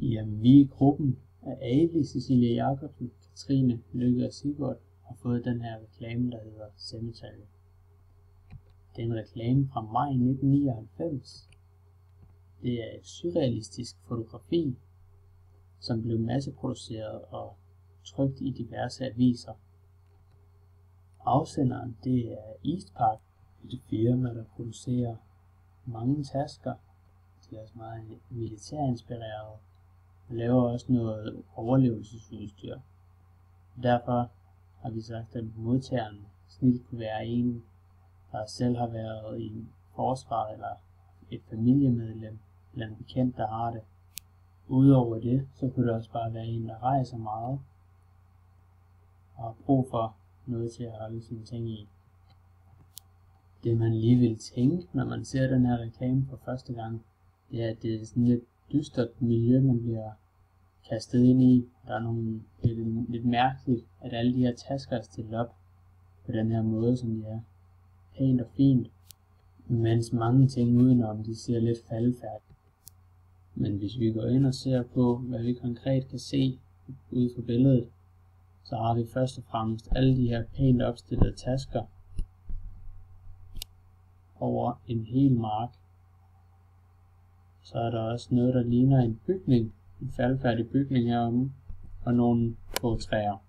Jamen, vi i gruppen af Ali, Cecilie Jacobsen, Katrine, Lykke og Sigurd har fået den her reklame, der hedder Cemetery. Det er en reklame fra maj 1999. Det er et surrealistisk fotografi, som blev masseproduceret og trykt i diverse aviser. Afsenderen, det er Eastpak, et firma, der producerer mange tasker. De er også meget militærinspireret og laver også noget overlevelsesudstyr. Derfor har vi sagt, at modtageren snit kunne være en, der selv har været i forsvaret eller et familiemedlem eller en bekendt, der har det. Udover det, så kunne det også bare være en, der rejser meget og har brug for noget til at holde sine ting i. Det man lige vil tænke, når man ser den her reklame for første gang, det er, at det er sådan lidt dystert miljø, man bliver kastet ind i. Der er nogle lidt mærkeligt, at alle de her tasker er stillet op på den her måde, som de er. Pænt og fint, mens mange ting udenom, de ser lidt faldefærdigt. Men hvis vi går ind og ser på, hvad vi konkret kan se ude fra billedet, så har vi først og fremmest alle de her pænt opstillede tasker over en hel mark. Så er der også noget, der ligner en bygning, en faldefærdig bygning heromme, og nogle få træer.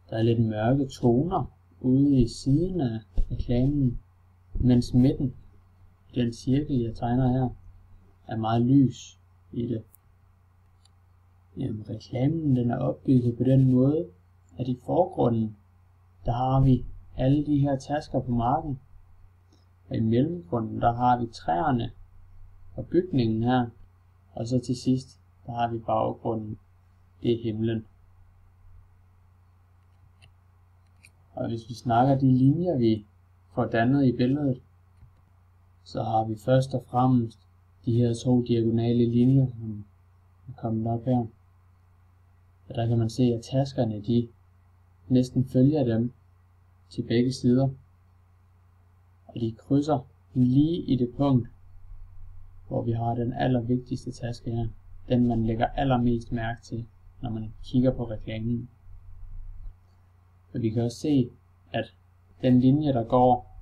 Der er lidt mørke toner ude i siden af reklamen, mens midten, den cirkel jeg tegner her, er meget lys i det. Jamen, reklamen den er opbygget på den måde, at i forgrunden, der har vi alle de her tasker på marken, og i mellemgrunden, der har vi træerne og bygningen her, og så til sidst, der har vi baggrunden, det er himlen. Og hvis vi snakker de linjer, vi får dannet i billedet, så har vi først og fremmest de her to diagonale linjer, som er kommet op her. Og der kan man se, at taskerne, de næsten følger dem til begge sider. Og de krydser lige i det punkt, hvor vi har den allervigtigste taske her. Den man lægger allermest mærke til, når man kigger på reklamen. Og vi kan også se, at den linje, der går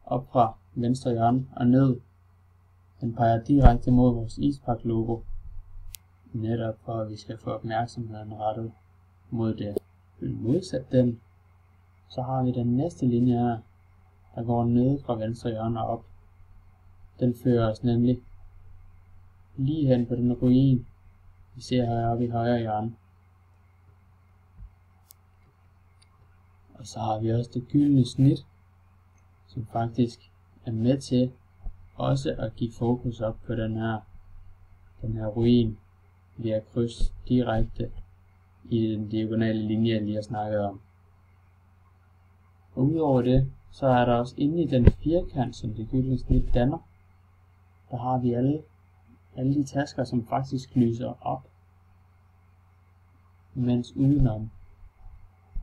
op fra venstre hjørne og ned, den peger direkte mod vores Eastpak logo. Netop for at vi skal få opmærksomheden rettet mod det. Modsat den, så har vi den næste linje her, der går ned fra venstre hjørne og op. Den fører os nemlig lige hen på den ruin, vi ser heroppe i højre hjørne. Og så har vi også det gyldne snit, som faktisk er med til også at give fokus op på den her ruin ved at krydse direkte i den diagonale linje, jeg lige har snakket om. Og udover det, så er der også inde i den firkant, som det gyldne snit danner, der har vi alle de tasker, som faktisk lyser op, mens udenom,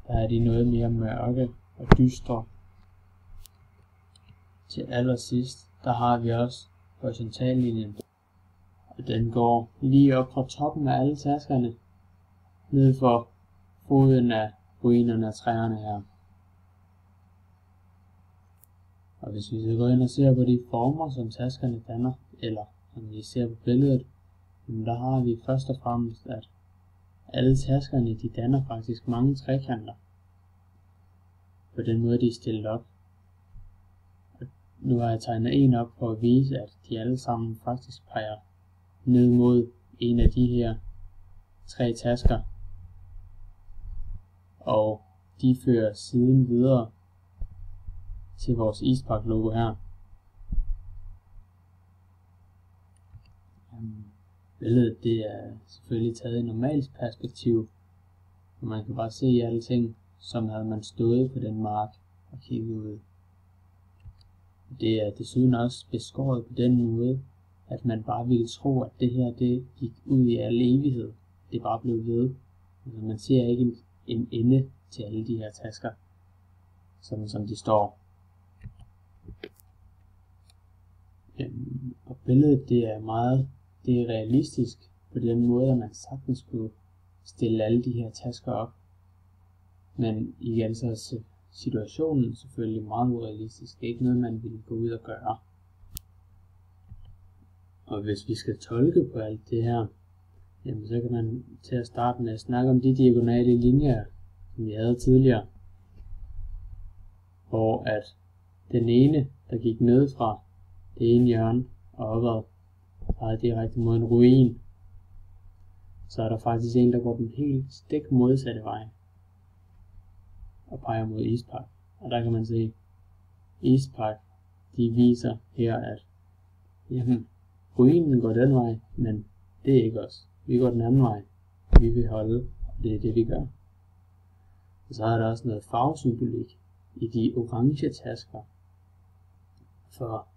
der er de noget mere mørke og dystre. Til allersidst, der har vi også horisontallinjen, og den går lige op fra toppen af alle taskerne, ned for foden af ruinerne af træerne her. Og hvis vi så går ind og ser på de former, som taskerne danner, eller som vi ser på billedet, der har vi først og fremmest, at alle taskerne, de danner faktisk mange trekanter. På den måde, de er stillet op. Og nu har jeg tegnet en op for at vise, at de alle sammen faktisk peger ned mod en af de her 3 tasker. Og de fører siden videre til vores Eastpak logo her. Billedet det er selvfølgelig taget i normalt perspektiv, og man kan bare se alle ting, som havde man stået på den mark og kigget ud. Det er desuden også beskåret på den måde, at man bare ville tro, at det her det gik ud i al evighed. Det bare blev ved. Altså, man ser ikke en ende til alle de her tasker, sådan som de står. Og billedet det er meget det er realistisk på den måde, at man sagtens kunne stille alle de her tasker op. Men igen så er situationen selvfølgelig meget urealistisk. Det er ikke noget, man ville gå ud og gøre. Og hvis vi skal tolke på alt det her, jamen så kan man til at starte med at snakke om de diagonale linjer, som vi havde tidligere. Hvor at den ene, der gik ned fra det ene hjørne og opad, pegede direkte mod en ruin. Så er der faktisk en, der går den helt stik modsatte vej og peger mod Eastpark. Og der kan man se, Eastpark, de viser her, at jamen, ruinen går den vej, men det er ikke os. Vi går den anden vej. Vi vil holde, og det er det, vi gør. Og så er der også noget farvesymbolik i de orange tasker, for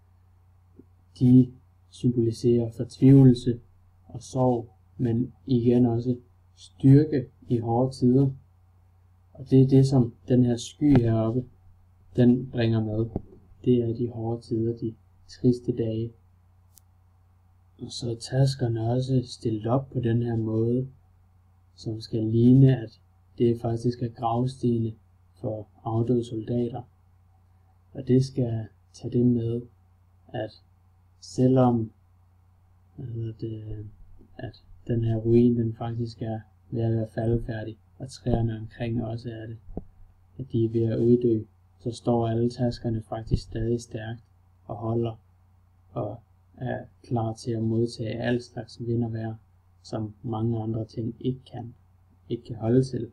de symboliserer fortvivlelse og sorg, men igen også styrke i hårde tider. Og det er det, som den her sky heroppe, den bringer med. Det er de hårde tider, de triste dage. Og så er taskerne også stillet op på den her måde, som skal ligne, at det faktisk er gravstene for afdøde soldater. Og det skal tage det med, at selvom at den her ruin, den faktisk er ved at være faldefærdig, og træerne omkring også er det, at de er ved at uddø, så står alle taskerne faktisk stadig stærkt og holder, og er klar til at modtage al slags vind og vejr, som mange andre ting ikke kan holde til.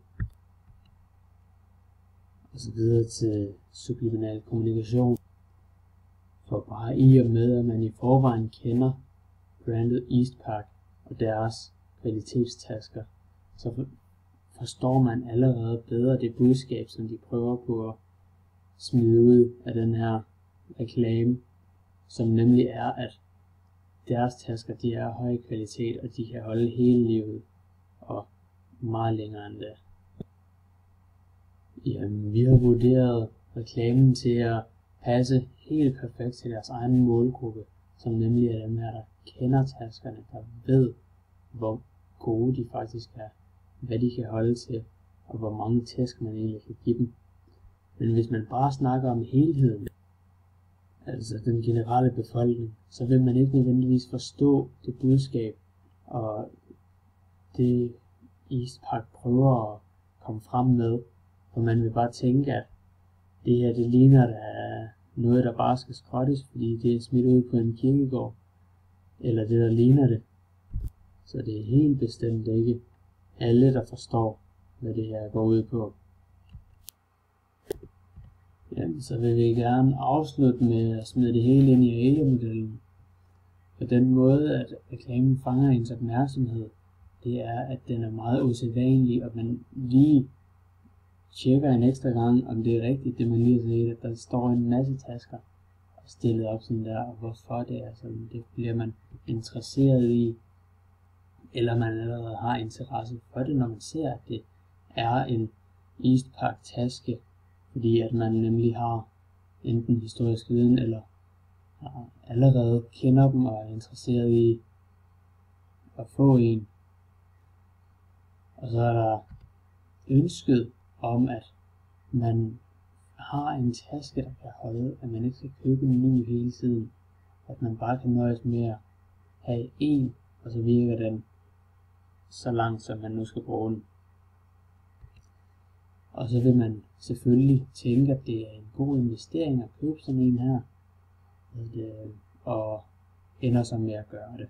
Og så videre til subliminal kommunikation. For bare i og med, at man i forvejen kender brandet Eastpark og deres kvalitetstasker, så forstår man allerede bedre det budskab, som de prøver på at smide ud af den her reklame, som nemlig er, at deres tasker, de er af høj kvalitet, og de kan holde hele livet, og meget længere end det. Jamen, vi har vurderet reklamen til at passe helt perfekt til deres egen målgruppe, som nemlig er dem her, der kender taskerne, der ved, hvor gode de faktisk er, hvad de kan holde til, og hvor mange tæsk man egentlig kan give dem. Men hvis man bare snakker om helheden, altså den generelle befolkning, så vil man ikke nødvendigvis forstå det budskab, og det Eastpark prøver at komme frem med, for man vil bare tænke, at det her, det ligner der noget, der bare skal skrottes, fordi det er smidt ud på en kirkegård, eller det, der ligner det. Så det er helt bestemt ikke alle, der forstår, hvad det her går ud på. Jamen, så vil vi gerne afslutte med at smide det hele ind i Aelia-modellen. På den måde, at reklamen fanger ens opmærksomhed, det er, at den er meget usædvanlig, og man lige tjekker en ekstra gang, om det er rigtigt, det man lige har set, at der står en masse tasker stillet op sådan der, og hvorfor det er sådan, det bliver man interesseret i, eller man allerede har interesse for det, når man ser, at det er en Eastpark taske, fordi at man nemlig har enten historisk viden, eller allerede kender dem og er interesseret i at få en. Og så er der ønsket om, at man har en taske, der kan holde, at man ikke skal købe en ny hele tiden. At man bare kan nøjes med at have en, og så virker den så langt, som man nu skal bruge den. Og så vil man selvfølgelig tænke, at det er en god investering at købe sådan en her, og ender så med at gøre det.